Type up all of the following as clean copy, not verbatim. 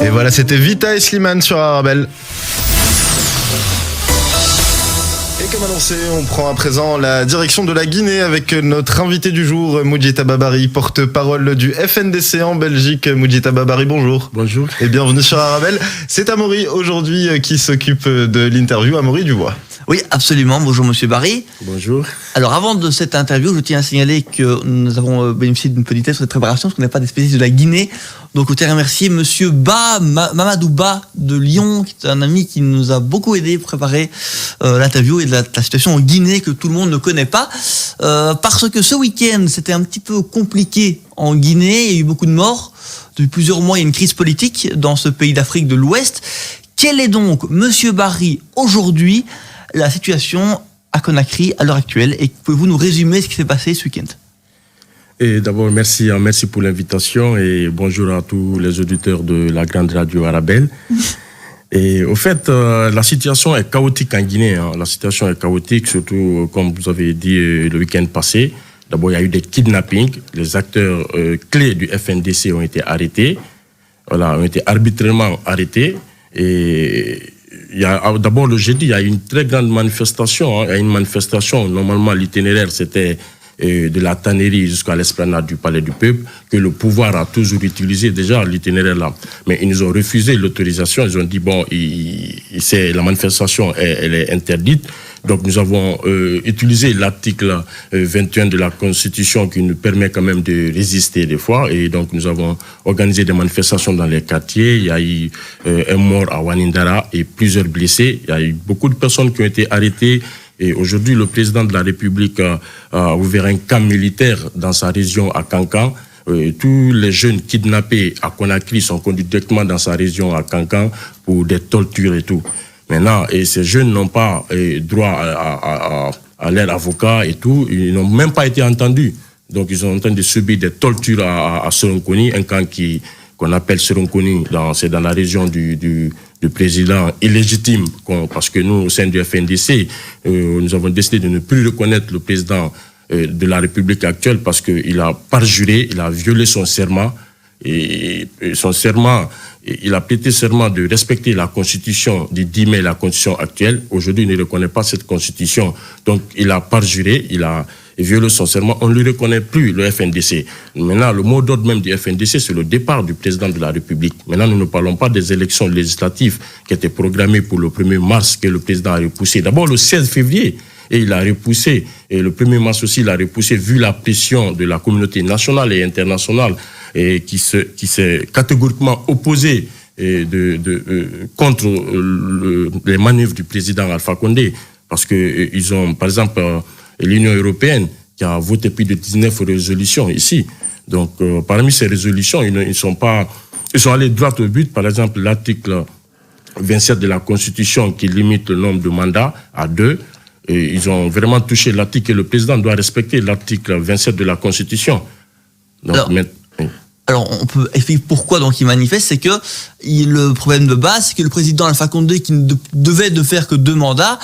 Et voilà, c'était Vita et Slimane sur Arabelle. Et comme annoncé, on prend à présent la direction de la Guinée avec notre invité du jour, Moudjita Babary, porte-parole du FNDC en Belgique. Moudjita Babary, bonjour. Bonjour. Et bienvenue sur Arabelle. C'est Amaury aujourd'hui qui s'occupe de l'interview. Amaury Dubois. Oui, absolument. Bonjour, monsieur Barry. Bonjour. Alors, avant de cette interview, je tiens à signaler que nous avons bénéficié d'une petite préparation, parce qu'on n'est pas des spécialistes de la Guinée. Donc, on tient à remercier monsieur Mamadou Ba de Lyon, qui est un ami qui nous a beaucoup aidé à préparer l'interview et de la situation en Guinée que tout le monde ne connaît pas. Parce que ce week-end, c'était un petit peu compliqué en Guinée. Il y a eu beaucoup de morts. Depuis plusieurs mois, il y a une crise politique dans ce pays d'Afrique de l'Ouest. Quelle est donc, monsieur Barry, aujourd'hui, la situation à Conakry à l'heure actuelle, et pouvez-vous nous résumer ce qui s'est passé ce week-end? Et d'abord, merci pour l'invitation et bonjour à tous les auditeurs de la grande radio Arabelle. Et au fait, la situation est chaotique en Guinée. La situation est chaotique, surtout comme vous avez dit le week-end passé. D'abord, il y a eu des kidnappings. Les acteurs clés du FNDC ont été arrêtés. Voilà, ont été arbitrairement arrêtés. Et d'abord, le jeudi, il y a eu une très grande manifestation. Il y a une manifestation, normalement, l'itinéraire, c'était de la tannerie jusqu'à l'esplanade du Palais du Peuple, que le pouvoir a toujours utilisé déjà l'itinéraire là. Mais ils nous ont refusé l'autorisation. Ils ont dit, bon, la manifestation, elle est interdite. Donc nous avons utilisé l'article 21 de la Constitution qui nous permet quand même de résister des fois. Et donc nous avons organisé des manifestations dans les quartiers. Il y a eu un mort à Wanindara et plusieurs blessés. Il y a eu beaucoup de personnes qui ont été arrêtées. Et aujourd'hui, le président de la République a ouvert un camp militaire dans sa région à Kankan. Tous les jeunes kidnappés à Conakry sont conduits directement dans sa région à Kankan pour des tortures et tout. Maintenant, et ces jeunes n'ont pas droit à leur avocat et tout. Ils n'ont même pas été entendus. Donc, ils sont en train de subir des tortures à Soronkoni, un camp qu'on appelle Soronkoni. C'est dans la région du président illégitime. Parce que nous, au sein du FNDC, nous avons décidé de ne plus reconnaître le président de la République actuelle parce qu'il a parjuré, il a violé son serment. Et son serment, il a prêté serment de respecter la Constitution du 10 mai, la Constitution actuelle. Aujourd'hui, il ne reconnaît pas cette Constitution. Donc, il a parjuré, il a violé son serment. On ne lui reconnaît plus, le FNDC. Maintenant, le mot d'ordre même du FNDC, c'est le départ du président de la République. Maintenant, nous ne parlons pas des élections législatives qui étaient programmées pour le 1er mars, que le président a repoussé. D'abord, le 16 février. Et il a repoussé, et le 1er mars aussi, il a repoussé, vu la pression de la communauté nationale et internationale, et qui s'est catégoriquement opposé contre les manœuvres du président Alpha Condé. Parce que ils ont, par exemple, l'Union européenne qui a voté plus de 19 résolutions ici. Donc, parmi ces résolutions, ils sont allés droit au but. Par exemple, l'article 27 de la Constitution qui limite le nombre de mandats à 2. Et ils ont vraiment touché l'article et le président doit respecter l'article 27 de la Constitution. Donc, alors, on peut expliquer pourquoi donc il manifeste, c'est que le problème de base, c'est que le président Alpha Condé, qui ne devait de faire que 2 mandats,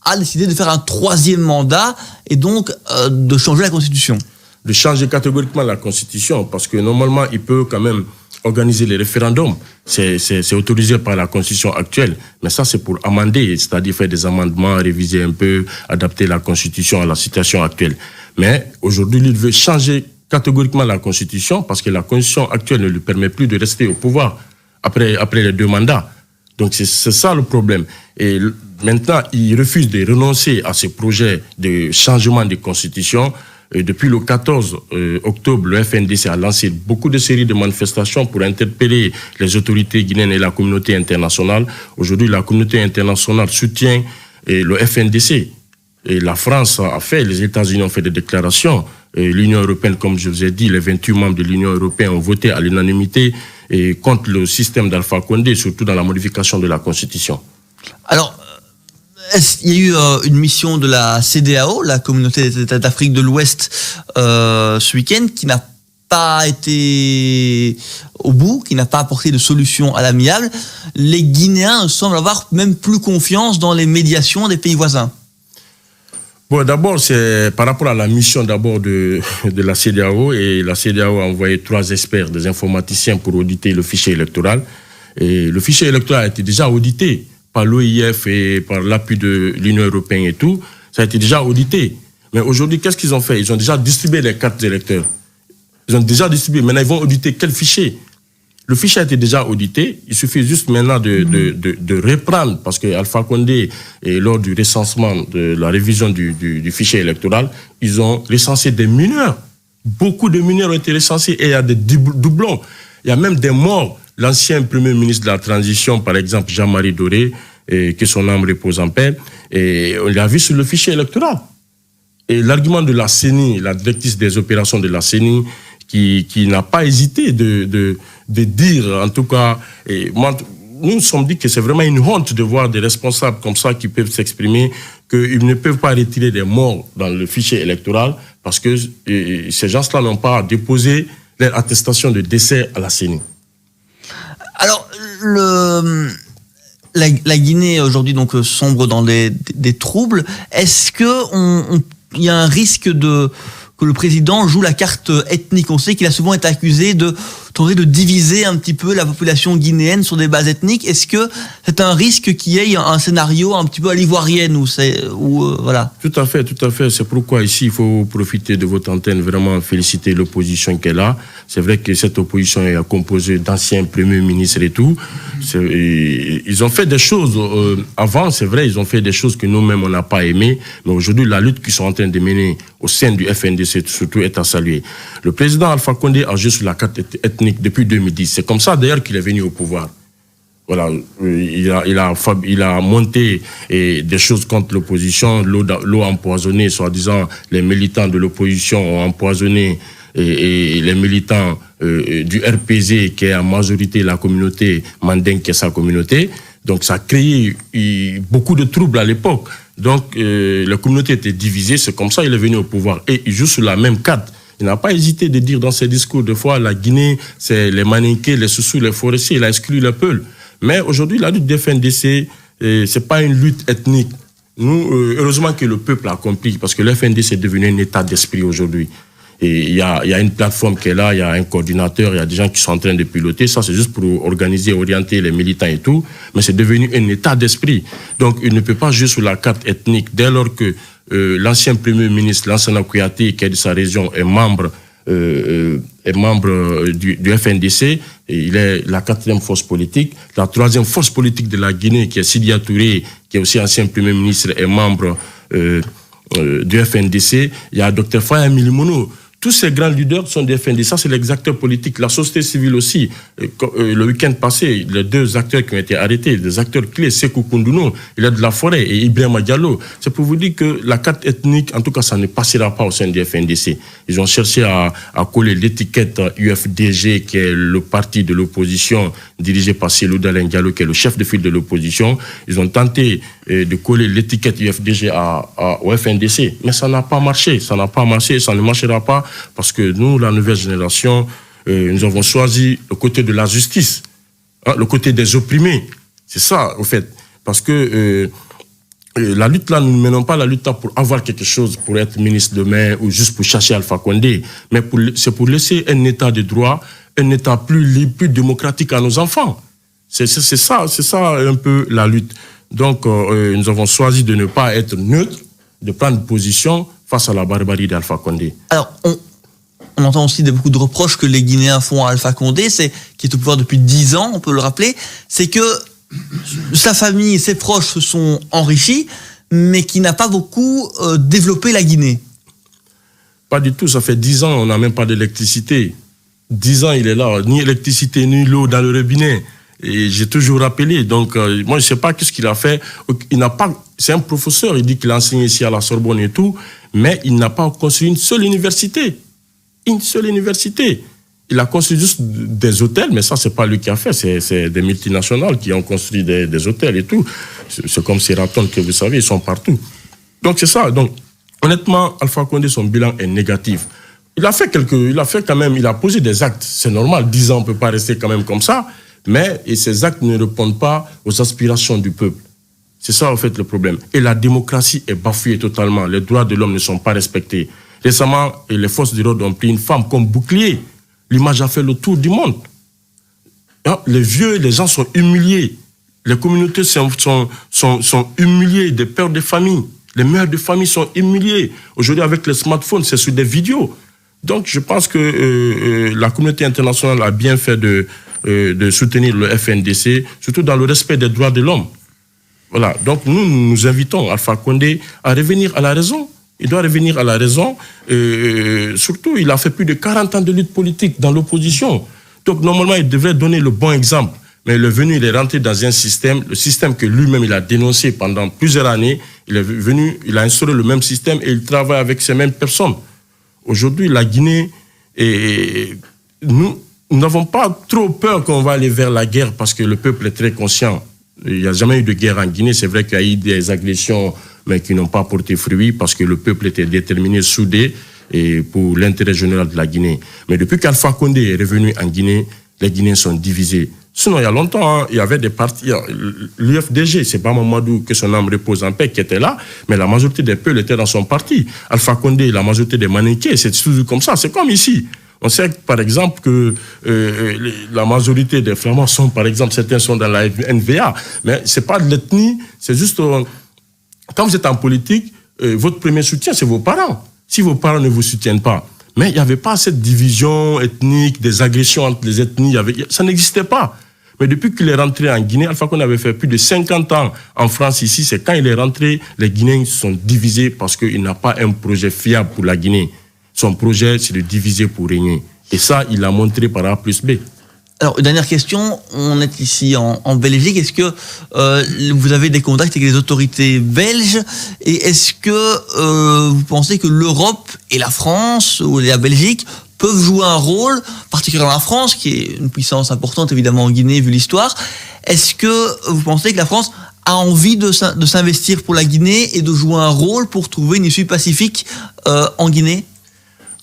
a décidé de faire un 3e mandat et donc de changer la Constitution. De changer catégoriquement la Constitution, parce que normalement, il peut quand même organiser les référendums. C'est autorisé par la Constitution actuelle. Mais ça, c'est pour amender, c'est-à-dire faire des amendements, réviser un peu, adapter la Constitution à la situation actuelle. Mais aujourd'hui, il veut changer catégoriquement la Constitution parce que la Constitution actuelle ne lui permet plus de rester au pouvoir après les 2 mandats. Donc, c'est ça le problème. Et maintenant, il refuse de renoncer à ces projets de changement de Constitution. Et depuis le 14 octobre, le FNDC a lancé beaucoup de séries de manifestations pour interpeller les autorités guinéennes et la communauté internationale. Aujourd'hui, la communauté internationale soutient le FNDC. Et la France a fait, les États-Unis ont fait des déclarations. L'Union européenne, comme je vous ai dit, les 28 membres de l'Union européenne ont voté à l'unanimité contre le système d'Alpha Condé, surtout dans la modification de la Constitution. Alors, il y a eu une mission de la CEDEAO, la communauté des États d'Afrique de l'Ouest, ce week-end, qui n'a pas été au bout, qui n'a pas apporté de solution à l'amiable. Les Guinéens semblent avoir même plus confiance dans les médiations des pays voisins. Bon, d'abord, c'est par rapport à la mission d'abord de la CEDEAO. Et la CEDEAO a envoyé 3 experts, des informaticiens pour auditer le fichier électoral. Et le fichier électoral a été déjà audité par l'OIF et par l'appui de l'Union européenne et tout. Ça a été déjà audité. Mais aujourd'hui, qu'est-ce qu'ils ont fait? Ils ont déjà distribué les cartes d'électeurs. Ils ont déjà distribué. Maintenant, ils vont auditer quel fichier? Le fichier a été déjà audité. Il suffit juste maintenant de reprendre, parce que Alpha Condé, lors du recensement de la révision du fichier électoral, ils ont recensé des mineurs. Beaucoup de mineurs ont été recensés et il y a des doublons. Il y a même des morts. L'ancien premier ministre de la transition, par exemple, Jean-Marie Doré, que son âme repose en paix, et on l'a vu sur le fichier électoral. Et l'argument de la CENI, la directrice des opérations de la CENI, qui n'a pas hésité de dire, en tout cas, nous nous sommes dit que c'est vraiment une honte de voir des responsables comme ça qui peuvent s'exprimer, qu'ils ne peuvent pas retirer des morts dans le fichier électoral parce que ces gens-là n'ont pas déposé leur attestation de décès à la CENI. Alors, la Guinée aujourd'hui donc sombre dans des troubles. Est-ce que il y a un risque que le président joue la carte ethnique? On sait qu'il a souvent été accusé de tenter de diviser un petit peu la population guinéenne sur des bases ethniques. Est-ce que c'est un risque qu'il y ait un scénario un petit peu à l'ivoirienne voilà? Tout à fait. C'est pourquoi ici, il faut profiter de votre antenne, vraiment féliciter l'opposition qu'elle a. C'est vrai que cette opposition est composée d'anciens premiers ministres et tout. Ils ont fait des choses avant, c'est vrai, ils ont fait des choses que nous-mêmes, on n'a pas aimées. Mais aujourd'hui, la lutte qu'ils sont en train de mener au sein du FNDC, surtout, est à saluer. Le président Alpha Condé a joué sur la carte ethnique depuis 2010. C'est comme ça, d'ailleurs, qu'il est venu au pouvoir. Voilà, il a monté des choses contre l'opposition, l'eau empoisonnée, soi-disant, les militants de l'opposition ont empoisonné et les militants du RPZ, qui est en majorité la communauté mandingue, qui est sa communauté. Donc ça a créé beaucoup de troubles à l'époque. Donc la communauté était divisée, c'est comme ça qu'il est venu au pouvoir. Et il joue sur la même carte. Il n'a pas hésité de dire dans ses discours, des fois, la Guinée, c'est les Maninké, les Soussous, les Forestiers, il a exclu le Peul. Mais aujourd'hui, la lutte des FNDC, c'est pas une lutte ethnique. Nous, heureusement que le peuple a compris, parce que le FNDC est devenu un état d'esprit aujourd'hui. Et il y a une plateforme qui est là, il y a un coordinateur, il y a des gens qui sont en train de piloter. Ça, c'est juste pour organiser, orienter les militants et tout. Mais c'est devenu un état d'esprit. Donc, il ne peut pas jouer sur la carte ethnique. Dès lors que l'ancien premier ministre, Lansana Kouyaté, qui est de sa région, est membre du FNDC, et il est la 4e force politique. La 3e force politique de la Guinée, qui est Sidia Touré, qui est aussi ancien premier ministre, est membre du FNDC. Il y a Dr Faya Milimono. Tous ces grands leaders sont des FNDC. Ça, c'est les acteurs politiques. La société civile aussi. Le week-end passé, les 2 acteurs qui ont été arrêtés, des acteurs clés, Sekou Koundounou, il est de la forêt, et Ibrahima Diallo. C'est pour vous dire que la carte ethnique, en tout cas, ça ne passera pas au sein du FNDC. Ils ont cherché à coller l'étiquette UFDG, qui est le parti de l'opposition, dirigé par Cellou Dalein Diallo, qui est le chef de file de l'opposition. Ils ont tenté de coller l'étiquette UFDG au FNDC. Mais ça n'a pas marché. Ça ne marchera pas. Parce que nous, la nouvelle génération, nous avons choisi le côté de la justice, le côté des opprimés. C'est ça, au fait. Parce que la lutte là, nous ne menons pas la lutte là pour avoir quelque chose, pour être ministre demain ou juste pour chercher Alpha Condé. Mais c'est pour laisser un état de droit, un état plus libre, plus démocratique à nos enfants. C'est ça un peu la lutte. Donc, nous avons choisi de ne pas être neutre, de prendre position face à la barbarie d'Alpha Condé. Alors, on entend aussi beaucoup de reproches que les Guinéens font à Alpha Condé, qui est au pouvoir depuis 10 ans, on peut le rappeler, c'est que sa famille et ses proches se sont enrichis, mais qui n'a pas beaucoup développé la Guinée. Pas du tout, ça fait 10 ans, on n'a même pas d'électricité. 10 ans, il est là, ni électricité, ni l'eau dans le robinet. Et j'ai toujours rappelé, donc moi je ne sais pas qu'est-ce qu'il a fait. Il n'a pas, c'est un professeur, il dit qu'il a enseigné ici à la Sorbonne et tout, mais il n'a pas construit une seule université. Une seule université. Il a construit juste des hôtels, mais ça, c'est pas lui qui a fait, c'est des multinationales qui ont construit des hôtels et tout. C'est comme ces ratons que vous savez, ils sont partout. Donc c'est ça. Donc honnêtement, Alpha Condé, son bilan est négatif. Il a posé des actes. C'est normal, 10 ans, on ne peut pas rester quand même comme ça. Mais ces actes ne répondent pas aux aspirations du peuple. C'est ça, en fait, le problème. Et la démocratie est bafouée totalement. Les droits de l'homme ne sont pas respectés. Récemment, les forces de l'ordre ont pris une femme comme bouclier. L'image a fait le tour du monde. Les vieux, les gens sont humiliés. Les communautés sont humiliées, des pères de famille. Les mères de famille sont humiliées. Aujourd'hui, avec les smartphones, c'est sur des vidéos. Donc, je pense que la communauté internationale a bien fait de soutenir le FNDC, surtout dans le respect des droits de l'homme. Voilà. Donc, nous invitons Alpha Condé à revenir à la raison. Il doit revenir à la raison. Surtout, il a fait plus de 40 ans de lutte politique dans l'opposition. Donc, normalement, il devrait donner le bon exemple. Mais il est venu, il est rentré dans un système, le système que lui-même il a dénoncé pendant plusieurs années. Il est venu, il a instauré le même système et il travaille avec ces mêmes personnes. Aujourd'hui, la Guinée, nous n'avons pas trop peur qu'on va aller vers la guerre parce que le peuple est très conscient. Il n'y a jamais eu de guerre en Guinée. C'est vrai qu'il y a eu des agressions, mais qui n'ont pas porté fruit parce que le peuple était déterminé, soudé et pour l'intérêt général de la Guinée. Mais depuis qu'Alpha Condé est revenu en Guinée, les Guinéens sont divisés. Sinon, il y a longtemps, il y avait des partis, l'UFDG, c'est pas Mamadou, que son âme repose en paix, qui était là, mais la majorité des peuples étaient dans son parti. Alpha Condé, la majorité des Maninké, c'est toujours comme ça. C'est comme ici. On sait, par exemple, que la majorité des Flamands sont, par exemple, certains sont dans la NVA, mais c'est pas de l'ethnie, c'est juste, quand vous êtes en politique, votre premier soutien, c'est vos parents. Si vos parents ne vous soutiennent pas, mais il n'y avait pas cette division ethnique, des agressions entre les ethnies, ça n'existait pas. Mais depuis qu'il est rentré en Guinée, Alpha Condé avait fait plus de 50 ans en France ici, c'est quand il est rentré, les Guinéens sont divisés parce qu'il n'a pas un projet fiable pour la Guinée. Son projet, c'est de diviser pour régner. Et ça, il l'a montré par A plus B. Alors, dernière question, on est ici en Belgique, est-ce que vous avez des contacts avec les autorités belges et est-ce que vous pensez que l'Europe et la France ou la Belgique peuvent jouer un rôle, particulièrement la France, qui est une puissance importante évidemment en Guinée vu l'histoire, est-ce que vous pensez que la France a envie de s'investir pour la Guinée et de jouer un rôle pour trouver une issue pacifique en Guinée?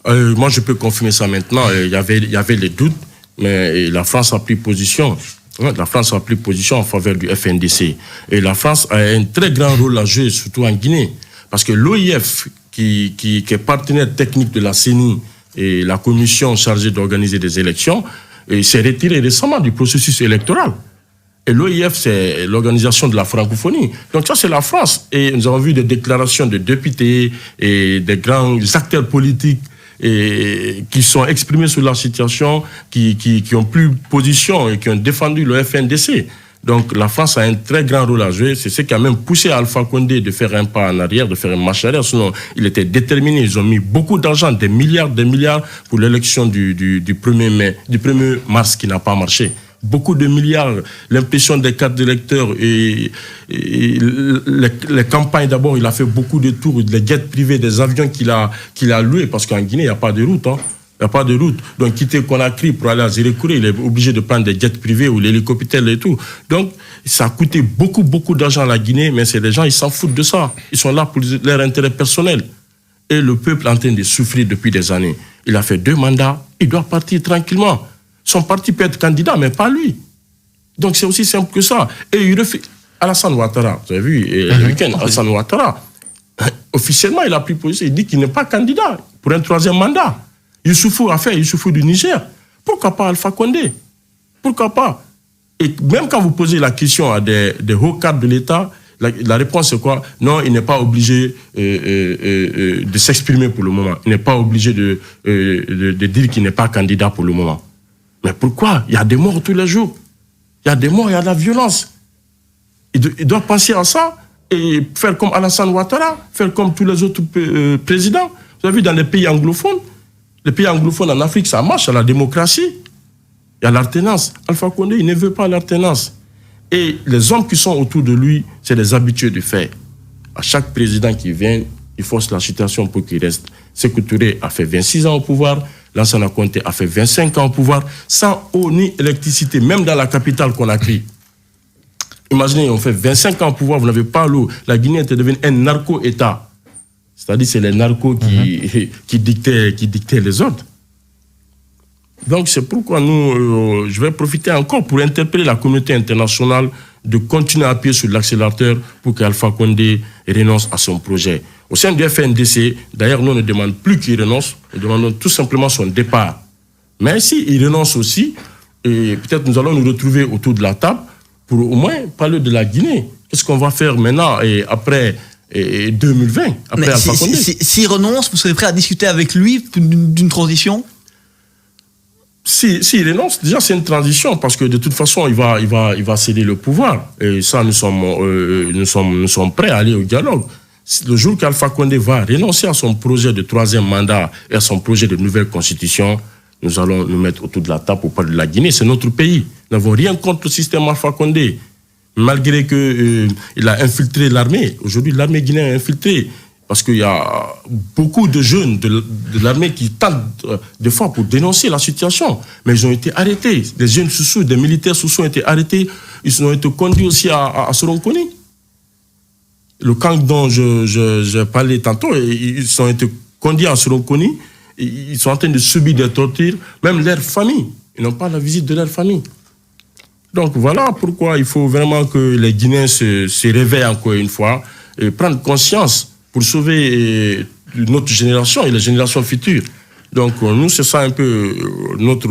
Moi, je peux confirmer ça maintenant. Il y avait les doutes. Mais la France a pris position. La France a pris position en faveur du FNDC. Et la France a un très grand rôle à jouer, surtout en Guinée. Parce que l'OIF, qui est partenaire technique de la CENI et la commission chargée d'organiser des élections, s'est retirée récemment du processus électoral. Et l'OIF, c'est l'organisation de la francophonie. Donc ça, c'est la France. Et nous avons vu des déclarations de députés et des grands acteurs politiques et qui sont exprimés sur la situation, qui ont pris position et qui ont défendu le FNDC. Donc la France a un très grand rôle à jouer. C'est ce qui a même poussé Alpha Condé de faire un pas en arrière, de faire une marche arrière. Sinon, il était déterminé. Ils ont mis beaucoup d'argent, des milliards pour l'élection du 1er mars qui n'a pas marché. Beaucoup de milliards, l'impression des cartes d'électeurs et les campagnes. D'abord, il a fait beaucoup de tours, des jets privés, des avions qu'il a loués, parce qu'en Guinée, il n'y a pas de route. Il n'y a pas de route. Donc, quitter Conakry pour aller à Zérékouré, il est obligé de prendre des jets privés ou l'hélicoptère et tout. Donc, ça a coûté beaucoup d'argent à la Guinée, mais c'est des gens, ils s'en foutent de ça. Ils sont là pour leur intérêt personnel. Et le peuple est en train de souffrir depuis des années. Il a fait 2 mandats, il doit partir tranquillement. Son parti peut être candidat, mais pas lui. Donc c'est aussi simple que ça. Et il refait. Alassane Ouattara, vous avez vu, le week-end, Alassane Ouattara, officiellement, il a pris position. Il dit qu'il n'est pas candidat pour un 3e mandat. Youssoufou a fait, Youssoufou du Niger. Pourquoi pas Alpha Condé? Pourquoi pas? Et même quand vous posez la question à des hauts cadres de l'État, la réponse c'est quoi? Non, il n'est pas obligé de s'exprimer pour le moment. Il n'est pas obligé de dire qu'il n'est pas candidat pour le moment. Mais pourquoi? Il y a des morts tous les jours. Il y a des morts, il y a de la violence. Il doit penser à ça et faire comme Alassane Ouattara, faire comme tous les autres présidents. Vous avez vu dans les pays anglophones en Afrique, ça marche, à la démocratie. Il y a l'alternance. Alpha Condé, il ne veut pas l'alternance. Et les hommes qui sont autour de lui, c'est des habitués de faire. À chaque président qui vient, il force la situation pour qu'il reste. Sékou Touré a fait 26 ans au pouvoir. Lansana Conté a fait 25 ans au pouvoir sans eau ni électricité, même dans la capitale Conakry. Imaginez, on fait 25 ans au pouvoir, vous n'avez pas l'eau. La Guinée était devenue un narco-État. C'est-à-dire c'est les narcos qui dictaient les ordres. Donc c'est pourquoi je vais profiter encore pour interpeller la communauté internationale de continuer à appuyer sur l'accélérateur pour qu'Alpha Condé renonce à son projet. Au sein du FNDC, d'ailleurs, nous ne demandons plus qu'il renonce, nous demandons tout simplement son départ. Mais s'il renonce aussi, Et peut-être nous allons nous retrouver autour de la table pour au moins parler de la Guinée. Qu'est-ce qu'on va faire maintenant et après 2020, après Alpha Condé? S'il renonce, vous serez prêt à discuter avec lui d'une transition? S'il renonce, déjà c'est une transition parce que de toute façon il va céder le pouvoir et ça nous sommes prêts à aller au dialogue. Le jour qu'Alpha Condé va renoncer à son projet de 3e mandat et à son projet de nouvelle constitution, nous allons nous mettre autour de la table pour parler de la Guinée. C'est notre pays. Nous n'avons rien contre le système Alpha Condé. Malgré qu'il a infiltré l'armée. Aujourd'hui, l'armée guinéenne est infiltrée. Parce qu'il y a beaucoup de jeunes de l'armée qui tentent des fois pour dénoncer la situation. Mais ils ont été arrêtés. Des jeunes sous-sous, des militaires sous-sous ont été arrêtés. Ils ont été conduits aussi à Soronkoni. Le camp dont je parlais tantôt, ils ont été conduits à Soronkoni. Ils sont en train de subir des tortures. Même leur famille. Ils n'ont pas la visite de leur famille. Donc voilà pourquoi il faut vraiment que les Guinéens se réveillent encore une fois et prendre conscience pour sauver notre génération et les générations futures. Donc nous, c'est ça un peu notre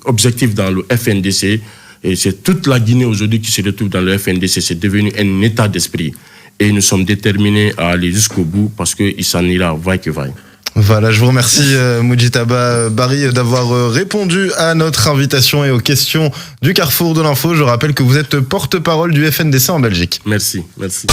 objectif dans le FNDC. Et c'est toute la Guinée aujourd'hui qui se retrouve dans le FNDC. C'est devenu un état d'esprit. Et nous sommes déterminés à aller jusqu'au bout parce qu'il s'en ira vaille que vaille. Voilà, je vous remercie Mudjitaba Barry d'avoir répondu à notre invitation et aux questions du Carrefour de l'Info. Je rappelle que vous êtes porte-parole du FNDC en Belgique. Merci, merci.